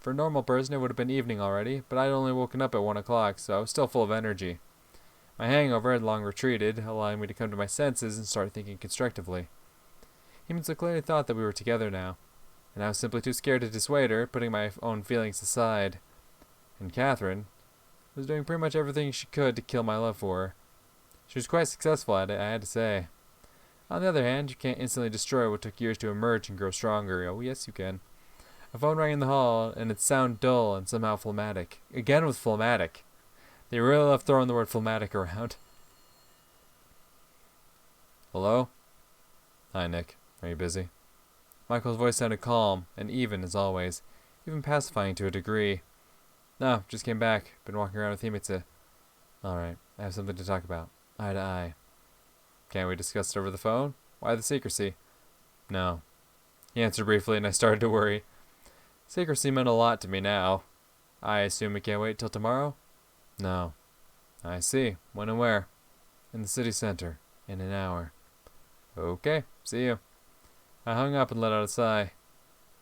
For a normal person, it would have been evening already, but I'd only woken up at 1 o'clock, so I was still full of energy. My hangover had long retreated, allowing me to come to my senses and start thinking constructively. Himitsu clearly thought that we were together now, and I was simply too scared to dissuade her, putting my own feelings aside. And Catherine was doing pretty much everything she could to kill my love for her. She was quite successful at it, I had to say. On the other hand, you can't instantly destroy what took years to emerge and grow stronger. Oh, yes, you can. A phone rang in the hall, and it sounded dull and somehow phlegmatic. Again with phlegmatic. They really love throwing the word phlegmatic around. Hello? Hi, Nick. Are you busy? Michael's voice sounded calm and even, as always, even pacifying to a degree. No, just came back. Been walking around with Himitsu. Alright, I have something to talk about. Eye to eye. Can't we discuss it over the phone? Why the secrecy? No. He answered briefly, and I started to worry. Secrecy meant a lot to me now. I assume we can't wait till tomorrow? No. I see. When and where? In the city center. In an hour. Okay, see you. I hung up and let out a sigh.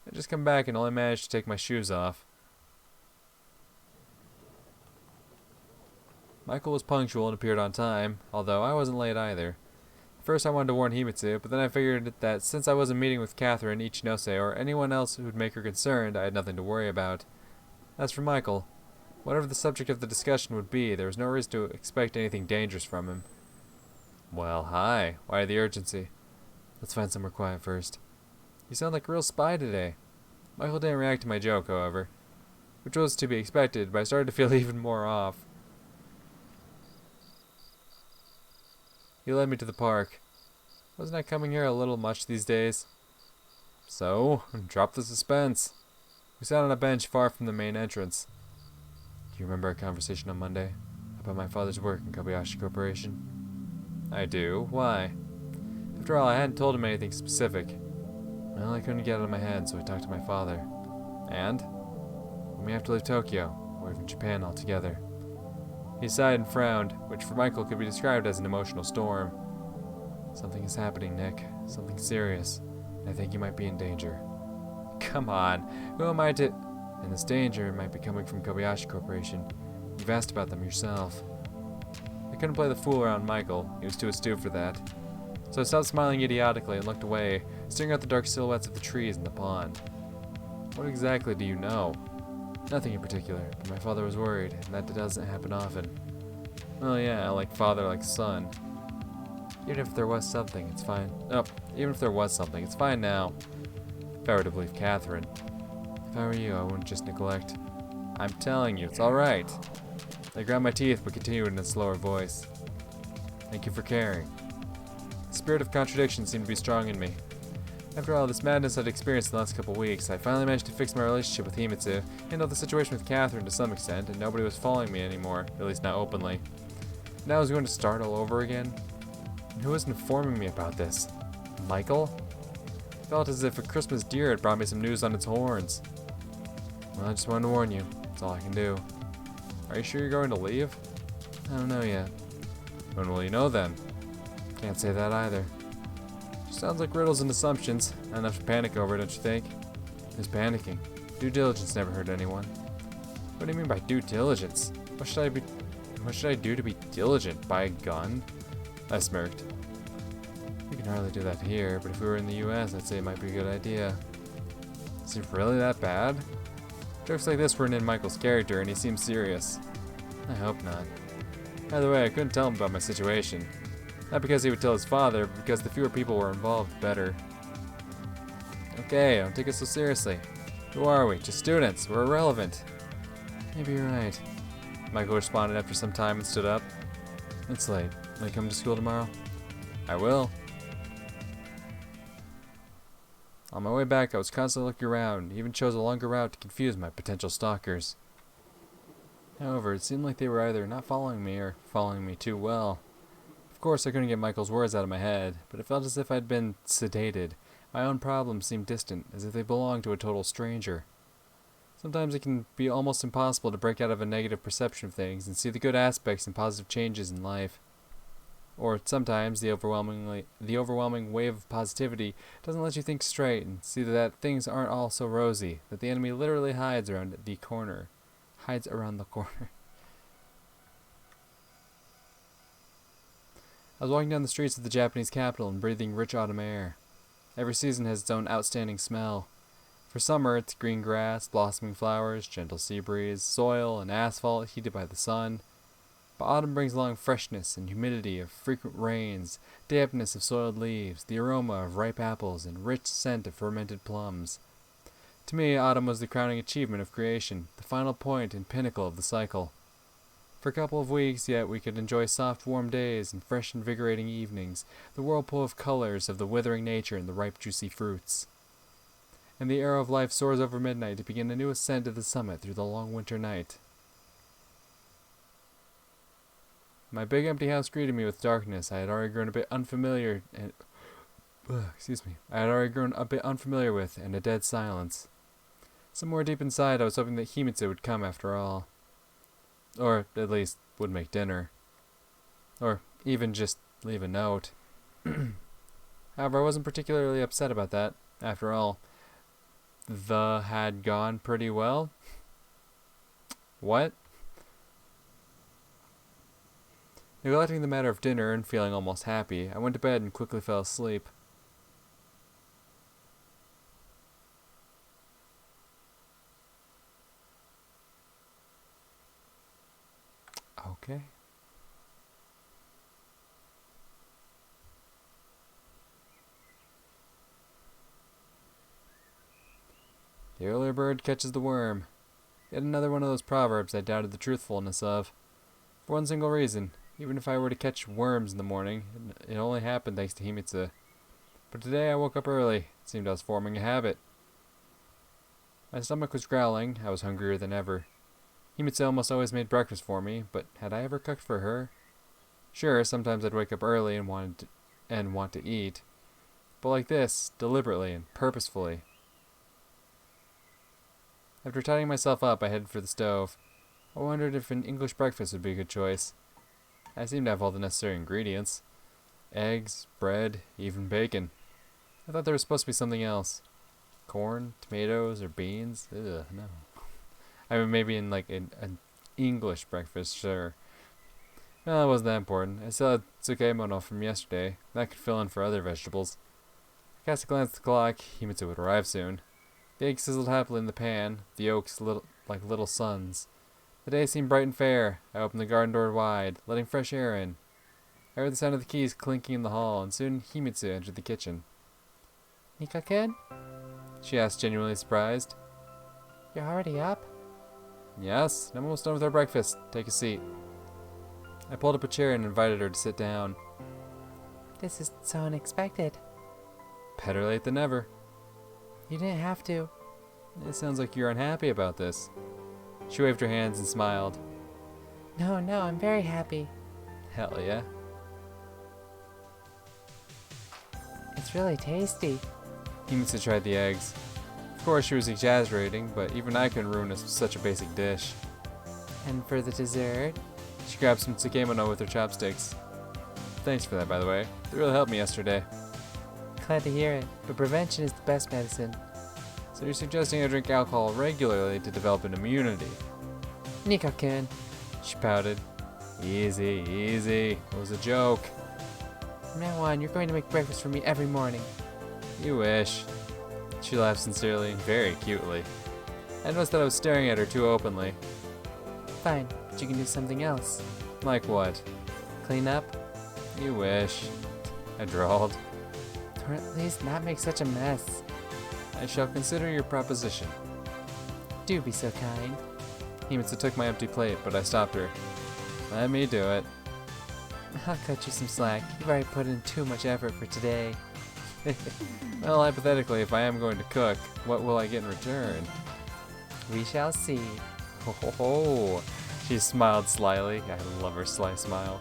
I just come back and only managed to take my shoes off. Michael was punctual and appeared on time, although I wasn't late either. First I wanted to warn Himitsu, but then I figured that since I wasn't meeting with Catherine, Ichinose, or anyone else who would make her concerned, I had nothing to worry about. As for Michael, whatever the subject of the discussion would be, there was no reason to expect anything dangerous from him. Well, hi. Why the urgency? Let's find somewhere quiet first. You sound like a real spy today. Michael didn't react to my joke, however, which was to be expected, but I started to feel even more off. He led me to the park. Wasn't I coming here a little much these days? So, drop the suspense. We sat on a bench far from the main entrance. Do you remember our conversation on Monday? About my father's work in Kobayashi Corporation? I do. Why? After all, I hadn't told him anything specific. Well, I couldn't get it out of my head, so I talked to my father. And? When we have to leave Tokyo, or even Japan altogether. He sighed and frowned, which for Michael could be described as an emotional storm. Something is happening, Nick. Something serious. I think you might be in danger. Come on. Who am I to... And this danger might be coming from Kobayashi Corporation. You've asked about them yourself. I couldn't play the fool around Michael. He was too astute for that. So I stopped smiling idiotically and looked away, staring at the dark silhouettes of the trees and the pond. What exactly do you know? Nothing in particular, but my father was worried, and that doesn't happen often. Oh yeah, like father, like son. Even if there was something, it's fine. Oh, even if there was something, it's fine now. If I were to believe Catherine. If I were you, I wouldn't just neglect. I'm telling you, it's alright. I ground my teeth, but continued in a slower voice. Thank you for caring. The spirit of contradiction seemed to be strong in me. After all this madness I'd experienced in the last couple weeks, I finally managed to fix my relationship with Himitsu, handle the situation with Catherine to some extent, and nobody was following me anymore, at least not openly. Now I was going to start all over again? And who was informing me about this? Michael? It felt as if a Christmas deer had brought me some news on its horns. Well, I just wanted to warn you. That's all I can do. Are you sure you're going to leave? I don't know yet. When will you know then? Can't say that either. Sounds like riddles and assumptions. Not enough to panic over, don't you think? Who's panicking? Due diligence never hurt anyone. What do you mean by due diligence? What should I do to be diligent? Buy a gun? I smirked. We can hardly do that here, but if we were in the US, I'd say it might be a good idea. Is it really that bad? Jokes like this weren't in Michael's character, and he seemed serious. I hope not. By the way, I couldn't tell him about my situation. Not because he would tell his father, but because the fewer people were involved, the better. Okay, don't take it so seriously. Who are we? Just students. We're irrelevant. Maybe you're right. Michael responded after some time and stood up. It's late. Will you come to school tomorrow? I will. On my way back, I was constantly looking around, even chose a longer route to confuse my potential stalkers. However, it seemed like they were either not following me or following me too well. Of course, I couldn't get Michael's words out of my head, but it felt as if I'd been sedated. My own problems seemed distant, as if they belonged to a total stranger. Sometimes it can be almost impossible to break out of a negative perception of things and see the good aspects and positive changes in life. Or sometimes the overwhelming wave of positivity doesn't let you think straight and see that things aren't all so rosy, that the enemy literally hides around the corner. Hides around the corner. I was walking down the streets of the Japanese capital and breathing rich autumn air. Every season has its own outstanding smell. For summer, it's green grass, blossoming flowers, gentle sea breeze, soil, and asphalt heated by the sun. But autumn brings along freshness and humidity of frequent rains, dampness of soiled leaves, the aroma of ripe apples, and rich scent of fermented plums. To me, autumn was the crowning achievement of creation, the final point and pinnacle of the cycle. For a couple of weeks yet we could enjoy soft warm days and fresh invigorating evenings, the whirlpool of colors of the withering nature and the ripe juicy fruits. And the arrow of life soars over midnight to begin a new ascent of the summit through the long winter night. My big empty house greeted me with darkness. I had already grown a bit unfamiliar with, and a dead silence. Somewhere deep inside I was hoping that Himitsu would come after all. Or at least would make dinner. Or even just leave a note. However, I wasn't particularly upset about that. After all, the had gone pretty well. What? Neglecting the matter of dinner and feeling almost happy, I went to bed and quickly fell asleep. Okay. The earlier bird catches the worm. Yet another one of those proverbs I doubted the truthfulness of. For one single reason. Even if I were to catch worms in the morning, it only happened thanks to Himitsu. But today I woke up early. It seemed I was forming a habit. My stomach was growling. I was hungrier than ever. Himitsu almost always made breakfast for me, but had I ever cooked for her? Sure, sometimes I'd wake up early and want to eat. But like this, deliberately and purposefully. After tidying myself up, I headed for the stove. I wondered if an English breakfast would be a good choice. I seemed to have all the necessary ingredients. Eggs, bread, even bacon. I thought there was supposed to be something else. Corn, tomatoes, or beans? Ugh, no. I mean, maybe in like an English breakfast, sure. Well, it wasn't that important. I still had tsukemono from yesterday. That could fill in for other vegetables. I cast a glance at the clock. Himitsu would arrive soon. The eggs sizzled happily in the pan, the yolks like little suns. The day seemed bright and fair. I opened the garden door wide, letting fresh air in. I heard the sound of the keys clinking in the hall, and soon Himitsu entered the kitchen. "Nika-kun?" she asked, genuinely surprised. "You're already up?" "Yes, I'm almost done with our breakfast. Take a seat." I pulled up a chair and invited her to sit down. "This is so unexpected." "Better late than never." "You didn't have to." "It sounds like you're unhappy about this." She waved her hands and smiled. No, I'm very happy. Hell yeah. It's really tasty." Himitsu tried the eggs. Of course, she was exaggerating, but even I couldn't ruin such a basic dish. "And for the dessert?" She grabbed some tsukemono with her chopsticks. Thanks for that, by the way. They really helped me yesterday. "Glad to hear it, but prevention is the best medicine." "So you're suggesting I drink alcohol regularly to develop an immunity?" "Nika-kun." She pouted. Easy. It was a joke. "From now on, you're going to make breakfast for me every morning." You wish. She laughed sincerely, very cutely. I noticed that I was staring at her too openly. "Fine, but you can do something else." Like what? "Clean up." You wish. I drawled. "Or at least not make such a mess." I shall consider your proposition. "Do be so kind." Himitsu took my empty plate, but I stopped her. Let me do it. "I'll cut you some slack. You've already put in too much effort for today." Well, hypothetically, if I am going to cook, what will I get in return? "We shall see." Ho ho ho. She smiled slyly. I love her sly smile.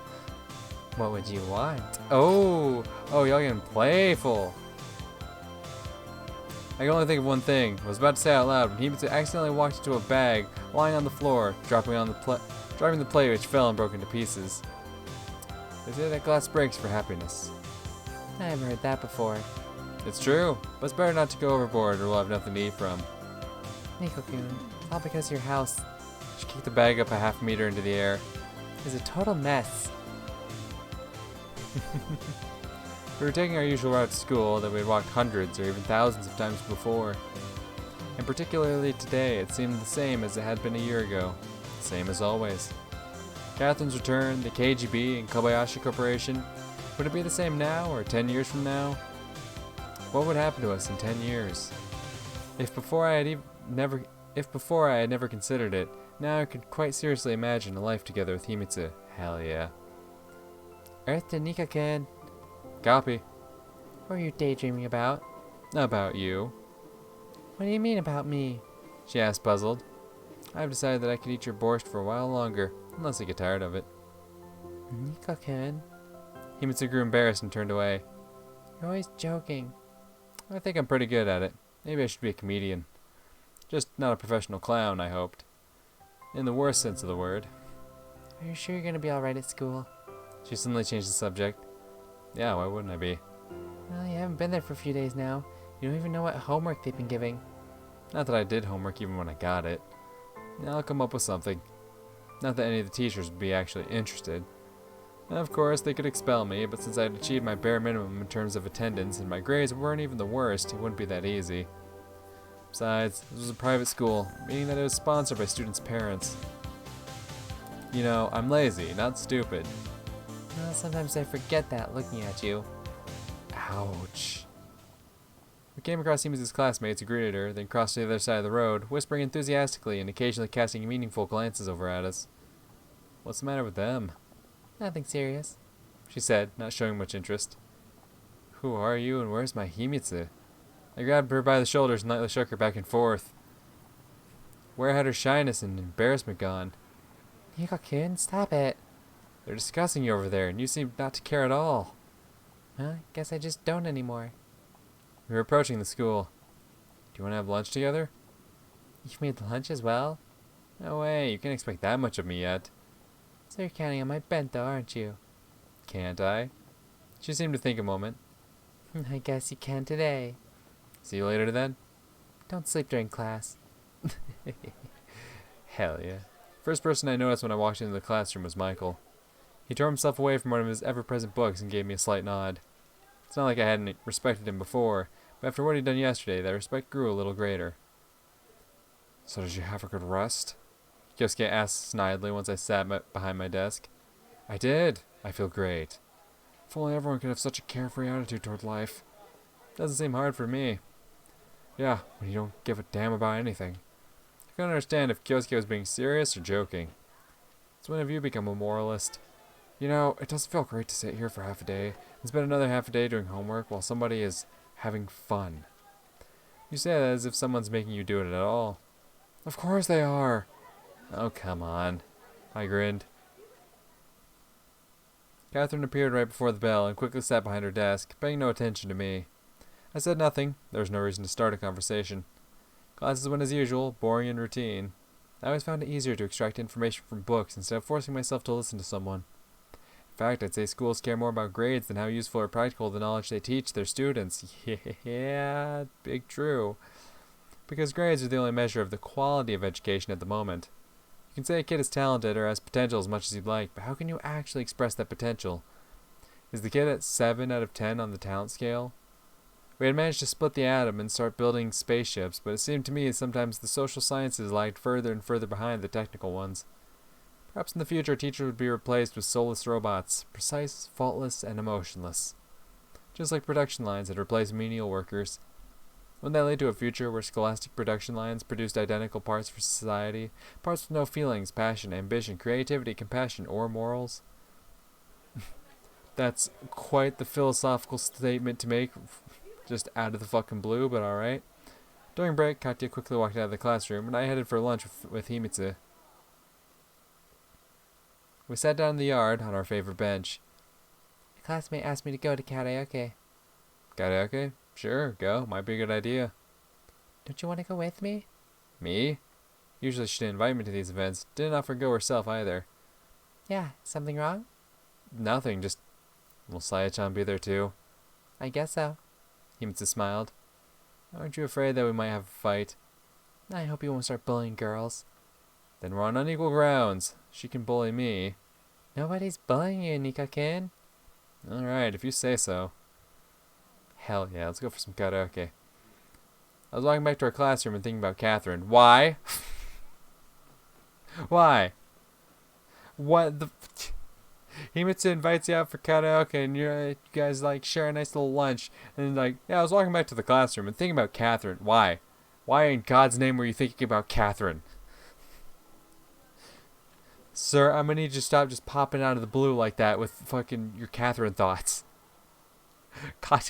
"What would you want?" Oh, y'all getting playful. I can only think of one thing. I was about to say out loud when Himitsu accidentally walked into a bag lying on the floor, dropping the plate which fell and broke into pieces. They say that glass breaks for happiness. I haven't heard that before. It's true, but it's better not to go overboard or we'll have nothing to eat from. Nico-kun, all because your house She kicked the bag up a half meter into the air. is a total mess. We were taking our usual route to school that we had walked hundreds or even thousands of times before. And particularly today, it seemed the same as it had been a year ago. Same as always. Catherine's return, the KGB, and Kobayashi Corporation. Would it be the same now or 10 years from now? What would happen to us in 10 years? If before I had never considered it, now I could quite seriously imagine a life together with Himitsu. Hell yeah. Earth to Nico-kun. Copy. What are you daydreaming about? About you. What do you mean about me? She asked, puzzled. I've decided that I could eat your borscht for a while longer, unless I get tired of it. Nico-kun, Himitsu grew embarrassed and turned away. you're always joking. I think I'm pretty good at it. Maybe I should be a comedian. Just not a professional clown, I hoped. In the worst sense of the word. Are you sure you're gonna be alright at school? She suddenly changed the subject. Yeah, why wouldn't I be? Well, you haven't been there for a few days now. You don't even know what homework they've been giving. Not that I did homework even when I got it. Yeah, I'll come up with something. Not that any of the teachers would be actually interested. Of course, they could expel me, but since I had achieved my bare minimum in terms of attendance and my grades weren't even the worst, it wouldn't be that easy. Besides, this was a private school, meaning that it was sponsored by students' parents. You know, I'm lazy, not stupid. Well, sometimes I forget that looking at you. Ouch. We came across Himitsu's classmates who greeted her, then crossed to the other side of the road, whispering enthusiastically and occasionally casting meaningful glances over at us. What's the matter with them? Nothing serious. She said, not showing much interest. Who are you and where's my Himitsu? I grabbed her by the shoulders and lightly shook her back and forth. Where had her shyness and embarrassment gone? Nico-kun, stop it. They're discussing you over there, and you seem not to care at all. Well, I guess I just don't anymore. We were approaching the school. Do you want to have lunch together? You made lunch as well? No way, you can't expect that much of me yet. So you're counting on my bento, aren't you? Can't I? She seemed to think a moment. I guess you can today. See you later then? Don't sleep during class. Hell yeah. First person I noticed when I walked into the classroom was Michael. He tore himself away from one of his ever-present books and gave me a slight nod. It's not like I hadn't respected him before, but after what he'd done yesterday, that respect grew a little greater. So did you have a good rest? Kyosuke asked snidely once I sat behind my desk. I did. I feel great. If only everyone could have such a carefree attitude toward life. Doesn't seem hard for me. Yeah, when you don't give a damn about anything. I couldn't understand if Kyosuke was being serious or joking. So when have you become a moralist? You know, it doesn't feel great to sit here for half a day and spend another half a day doing homework while somebody is having fun. You say that as if someone's making you do it at all. Of course they are. Oh, come on. I grinned. Catherine appeared right before the bell and quickly sat behind her desk, paying no attention to me. I said nothing. There was no reason to start a conversation. Classes went as usual, boring and routine. I always found it easier to extract information from books instead of forcing myself to listen to someone. In fact, I'd say schools care more about grades than how useful or practical the knowledge they teach their students. Yeah, big true. Because grades are the only measure of the quality of education at the moment. You can say a kid is talented or has potential as much as you'd like, but how can you actually express that potential? Is the kid at 7 out of 10 on the talent scale? We had managed to split the atom and start building spaceships, but it seemed to me that sometimes the social sciences lagged further and further behind the technical ones. Perhaps in the future, teachers would be replaced with soulless robots, precise, faultless, and emotionless. Just like production lines had replaced menial workers. Wouldn't that lead to a future where scholastic production lines produced identical parts for society, parts with no feelings, passion, ambition, creativity, compassion, or morals? That's quite the philosophical statement to make, just out of the fucking blue, but alright. During break, Katya quickly walked out of the classroom, and I headed for lunch with Himitsu. We sat down in the yard on our favorite bench. A classmate asked me to go to karaoke. Karaoke? Sure, go. Might be a good idea. Don't you want to go with me? Me? Usually she didn't invite me to these events. Didn't offer to go herself either. Yeah, something wrong? Nothing, just... Will Saya-chan be there too? I guess so. Himitsu smiled. Aren't you afraid that we might have a fight? I hope you won't start bullying girls. Then we're on unequal grounds. She can bully me. Nobody's bullying you, Nika-kin. Alright, if you say so. Hell yeah, let's go for some karaoke. I was walking back to our classroom and thinking about Catherine. Why? Why? What the... Himitsu invites you out for karaoke and you guys like share a nice little lunch. And like, yeah, I was walking back to the classroom and thinking about Catherine. Why? Why in God's name were you thinking about Catherine? Sir, I'm gonna need you to stop just popping out of the blue like that with fucking your Catherine thoughts. God.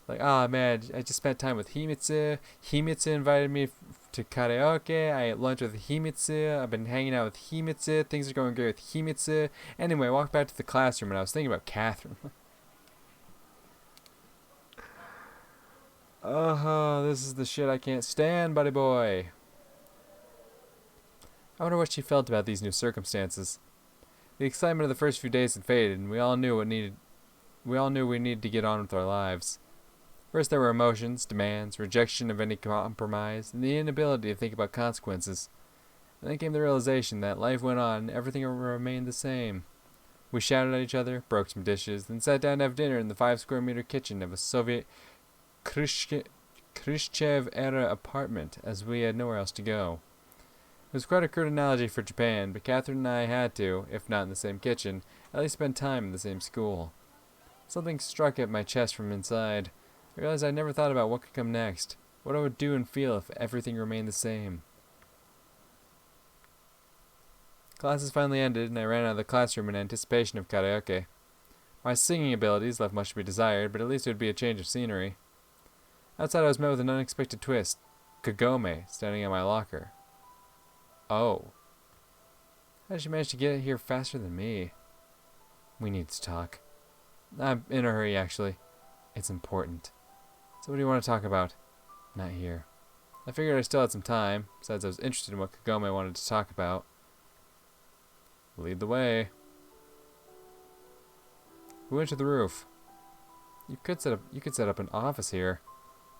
Like, ah, man, I just spent time with Himitsu. Himitsu invited me to karaoke. I ate lunch with Himitsu. I've been hanging out with Himitsu. Things are going great with Himitsu. Anyway, I walked back to the classroom and I was thinking about Catherine. This is the shit I can't stand, buddy boy. I wonder what she felt about these new circumstances. The excitement of the first few days had faded, and we all knew we needed to get on with our lives. First there were emotions, demands, rejection of any compromise, and the inability to think about consequences. And then came the realization that life went on and everything remained the same. We shouted at each other, broke some dishes, then sat down to have dinner in the 5-square-meter kitchen of a Soviet Khrushchev-era apartment, as we had nowhere else to go. It was quite a crude analogy for Japan, but Catherine and I had to, if not in the same kitchen, at least spend time in the same school. Something struck at my chest from inside. I realized I never thought about what could come next, what I would do and feel if everything remained the same. Classes finally ended, and I ran out of the classroom in anticipation of karaoke. My singing abilities left much to be desired, but at least it would be a change of scenery. Outside I was met with an unexpected twist. Kagome, standing at my locker. Oh. How did she manage to get here faster than me? We need to talk. I'm in a hurry, actually. It's important. So what do you want to talk about? Not here. I figured I still had some time, besides I was interested in what Kagome wanted to talk about. Lead the way. We went to the roof. You could set up an office here.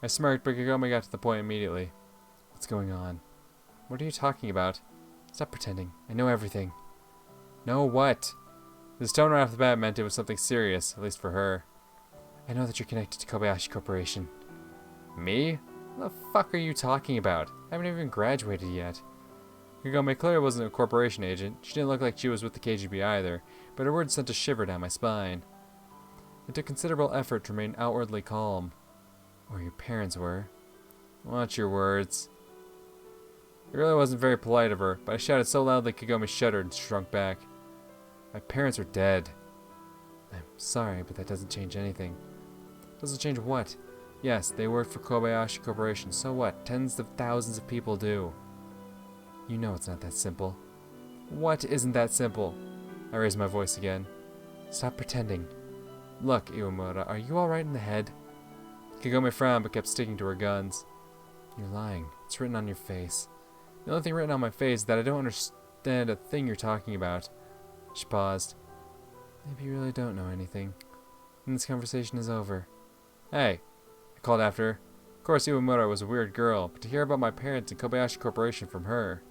I smirked, but Kagome got to the point immediately. What's going on? What are you talking about? Stop pretending. I know everything. Know what? His tone right off the bat meant it was something serious, at least for her. I know that you're connected to Kobayashi Corporation. Me? What the fuck are you talking about? I haven't even graduated yet. Kagome clearly wasn't a corporation agent. She didn't look like she was with the KGB either, but her words sent a shiver down my spine. It took considerable effort to remain outwardly calm. Or your parents were. Watch your words. It really wasn't very polite of her, but I shouted so loudly Kagome shuddered and shrunk back. My parents are dead. I'm sorry, but that doesn't change anything. Doesn't change what? Yes, they work for Kobayashi Corporation. So what? Tens of thousands of people do. You know it's not that simple. What isn't that simple? I raised my voice again. Stop pretending. Look, Iwamura, are you alright in the head? Kagome frowned but kept sticking to her guns. You're lying. It's written on your face. The only thing written on my face is that I don't understand a thing you're talking about. She paused. Maybe you really don't know anything. And this conversation is over. Hey, I called after her. Of course, Iwamura was a weird girl, but to hear about my parents and Kobayashi Corporation from her.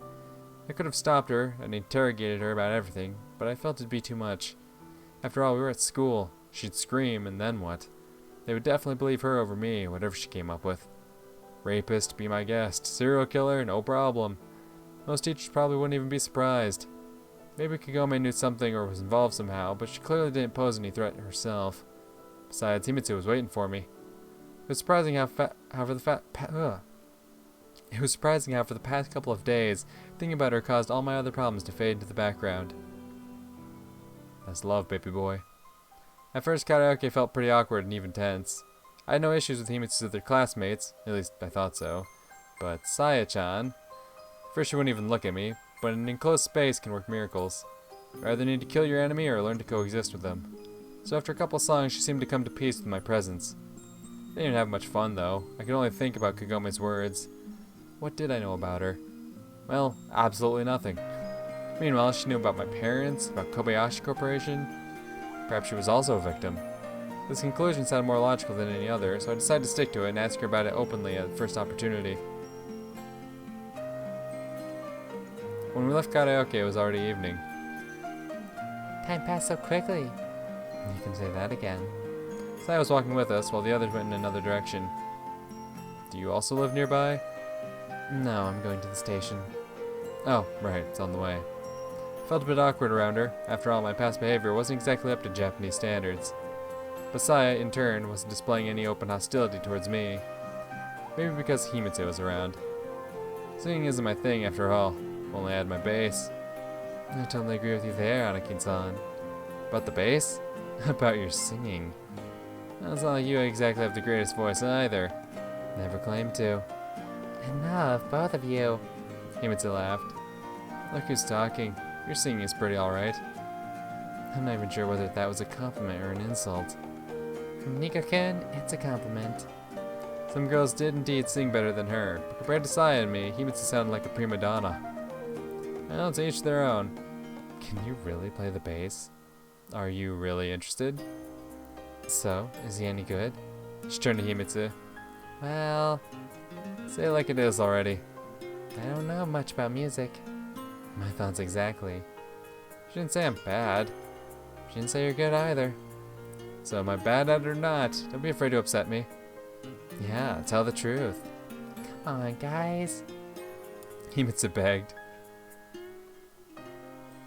I could have stopped her and interrogated her about everything, but I felt it'd be too much. After all, we were at school. She'd scream, and then what? They would definitely believe her over me, whatever she came up with. Rapist, be my guest. Serial killer, no problem. Most teachers probably wouldn't even be surprised. Maybe Kagome knew something or was involved somehow, but she clearly didn't pose any threat herself. Besides, Himitsu was waiting for me. It was surprising how for the past couple of days, thinking about her caused all my other problems to fade into the background. That's love, baby boy. At first, karaoke felt pretty awkward and even tense. I had no issues with Himitsu's other classmates, at least I thought so. But Saya-chan... First she wouldn't even look at me, but an enclosed space can work miracles. You either need to kill your enemy or learn to coexist with them. So after a couple songs, she seemed to come to peace with my presence. I didn't even have much fun, though. I could only think about Kagome's words. What did I know about her? Well, absolutely nothing. Meanwhile, she knew about my parents, about Kobayashi Corporation. Perhaps she was also a victim. This conclusion sounded more logical than any other, so I decided to stick to it and ask her about it openly at the first opportunity. When we left karaoke, it was already evening. Time passed so quickly. You can say that again. Sai was walking with us, while the others went in another direction. Do you also live nearby? No, I'm going to the station. Oh, right, it's on the way. Felt a bit awkward around her. After all, my past behavior wasn't exactly up to Japanese standards. But Saya, in turn, wasn't displaying any open hostility towards me. Maybe because Himitsu was around. Singing isn't my thing, after all. Only I had my bass. I totally agree with you there, Anakin-san. About the bass? About your singing. It's not like you exactly have the greatest voice either. Never claimed to. Enough, both of you. Himitsu laughed. Look who's talking. Your singing is pretty alright. I'm not even sure whether that was a compliment or an insult. From Nico-kun, it's a compliment. Some girls did indeed sing better than her, but compared to Saya and me, Himitsu sounded like a prima donna. Well, to each their own. Can you really play the bass? Are you really interested? So, is he any good? She turned to Himitsu. Well, say it like it is already. I don't know much about music. My thoughts exactly. She didn't say I'm bad. She didn't say you're good either. So am I bad at it or not? Don't be afraid to upset me. Yeah, tell the truth. Come on, guys. Himitsu begged.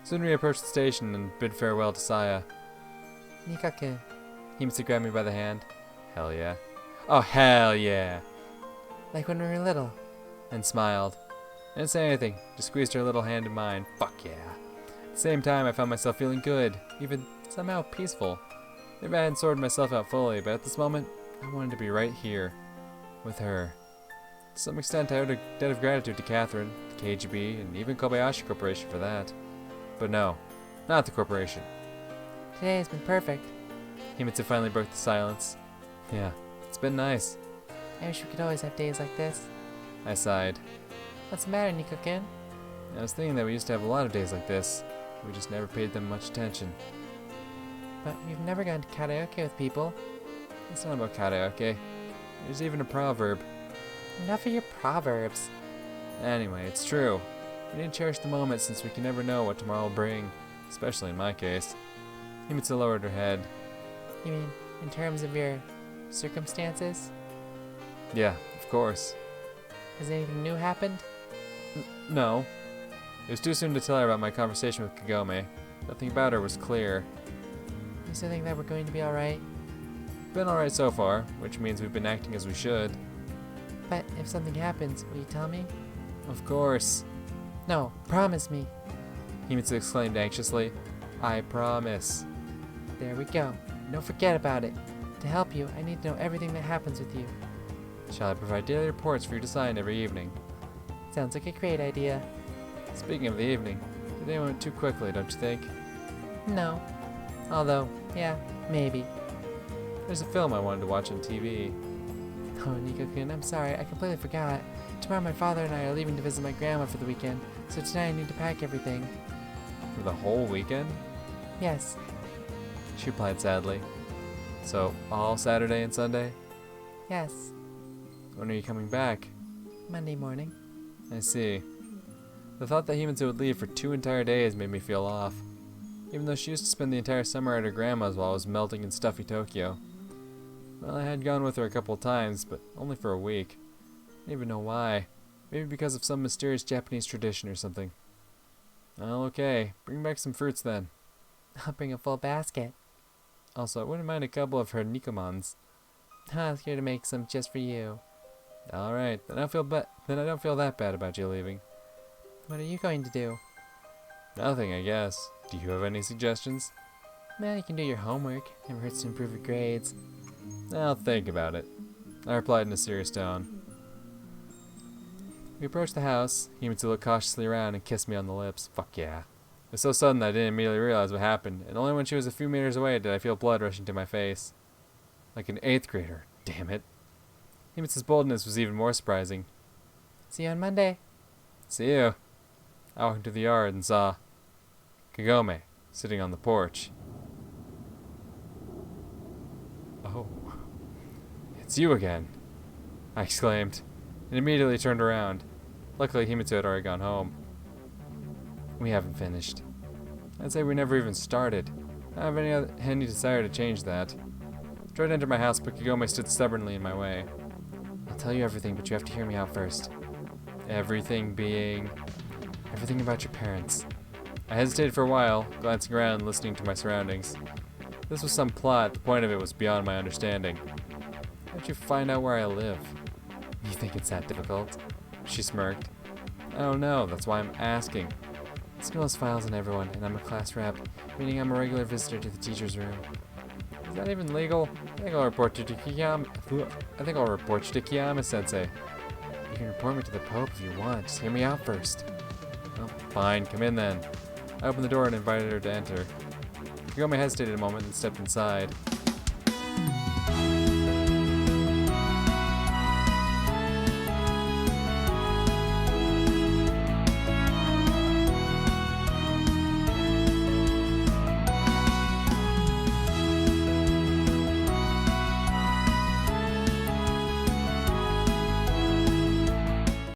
Soon we approached the station and bid farewell to Saya. Nico-kun. Himitsu grabbed me by the hand. Hell yeah. Oh, hell yeah! Like when we were little. And smiled. I didn't say anything, just squeezed her little hand in mine. Fuck yeah. At the same time, I found myself feeling good, even somehow peaceful. Maybe I hadn't sorted myself out fully, but at this moment, I wanted to be right here, with her. To some extent, I owed a debt of gratitude to Catherine, the KGB, and even Kobayashi Corporation for that. But no, not the corporation. Today has been perfect. Himitsu finally broke the silence. Yeah, it's been nice. I wish we could always have days like this. I sighed. What's the matter, Nico-kun? I was thinking that we used to have a lot of days like this. We just never paid them much attention. But we've never gone to karaoke with people. It's not about karaoke. There's even a proverb. Enough of your proverbs. Anyway, it's true. We need to cherish the moment since we can never know what tomorrow will bring. Especially in my case. Himitsu lowered her head. You mean, in terms of your circumstances? Yeah, of course. Has anything new happened? No. It was too soon to tell her about my conversation with Kagome. Nothing about her was clear. You still think that we're going to be alright? Been alright so far, which means we've been acting as we should. But if something happens, will you tell me? Of course. No, promise me. Himitsu exclaimed anxiously. I promise. There we go. Don't forget about it. To help you, I need to know everything that happens with you. Shall I provide daily reports for you to sign every evening? Sounds like a great idea. Speaking of the evening, today went too quickly, don't you think? No. Although, yeah, maybe. There's a film I wanted to watch on TV. Oh, Nico-kun, I'm sorry, I completely forgot. Tomorrow my father and I are leaving to visit my grandma for the weekend, so tonight I need to pack everything. For the whole weekend? Yes. She replied sadly. So, all Saturday and Sunday? Yes. When are you coming back? Monday morning. I see. The thought that Himitsu would leave for 2 entire days made me feel off. Even though she used to spend the entire summer at her grandma's while I was melting in stuffy Tokyo. Well, I had gone with her a couple of times, but only for a week. I didn't even know why. Maybe because of some mysterious Japanese tradition or something. Well, okay. Bring back some fruits then. I'll bring a full basket. Also, I wouldn't mind a couple of her nikomans. I was here to make some just for you. Alright, then I don't feel that bad about you leaving. What are you going to do? Nothing, I guess. Do you have any suggestions? Well, you can do your homework. Never hurts to improve your grades. I'll think about it. I replied in a serious tone. We approached the house. Himitsu looked cautiously around and kissed me on the lips. Fuck yeah. It was so sudden that I didn't immediately realize what happened, and only when she was a few meters away did I feel blood rushing to my face. Like an 8th grader. Damn it. Himitsu's boldness was even more surprising. See you on Monday. See you. I walked into the yard and saw Kagome, sitting on the porch. Oh, it's you again, I exclaimed, and immediately turned around. Luckily, Himitsu had already gone home. We haven't finished. I'd say we never even started. I don't have any desire to change that. I tried to enter my house, but Kagome stood stubbornly in my way. I'll tell you everything, but you have to hear me out first. Everything being... Everything about your parents. I hesitated for a while, glancing around and listening to my surroundings. This was some plot, the point of it was beyond my understanding. How'd you find out where I live? You think it's that difficult? She smirked. I don't know, that's why I'm asking. School has files on everyone, and I'm a class rep, meaning I'm a regular visitor to the teacher's room. Is that even legal? I think I'll report you to Kiyama. I think I'll report you to Kiyama-sensei. You can report me to the Pope if you want. Just hear me out first. Well, fine, come in then. I opened the door and invited her to enter. Kagome hesitated a moment and stepped inside.